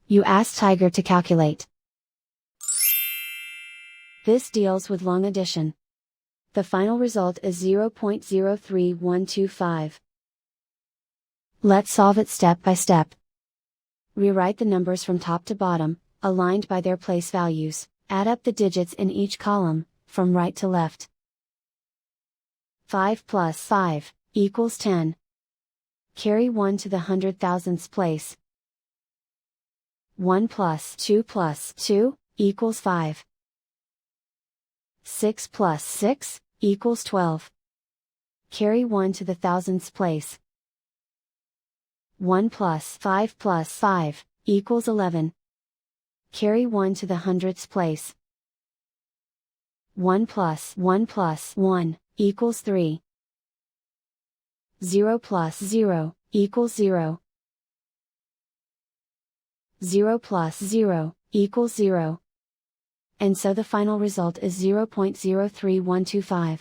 You ask Tiger to calculate. This deals with long addition. The final result is 0.03125. Let's solve it step by step. Rewrite the numbers from top to bottom, aligned by their place values, add up the digits in each column, from right to left. 5 plus 5 equals 10. Carry 1 to the 100,000ths place. 1 plus 2 equals 5. 6 plus 6 equals 12. Carry 1 to the thousandths place. 1 plus 5 equals 11. Carry 1 to the hundredths place. 1 plus 1 equals 3. 0 plus 0 equals 0. 0 plus 0 equals 0. And so the final result is 0.03125.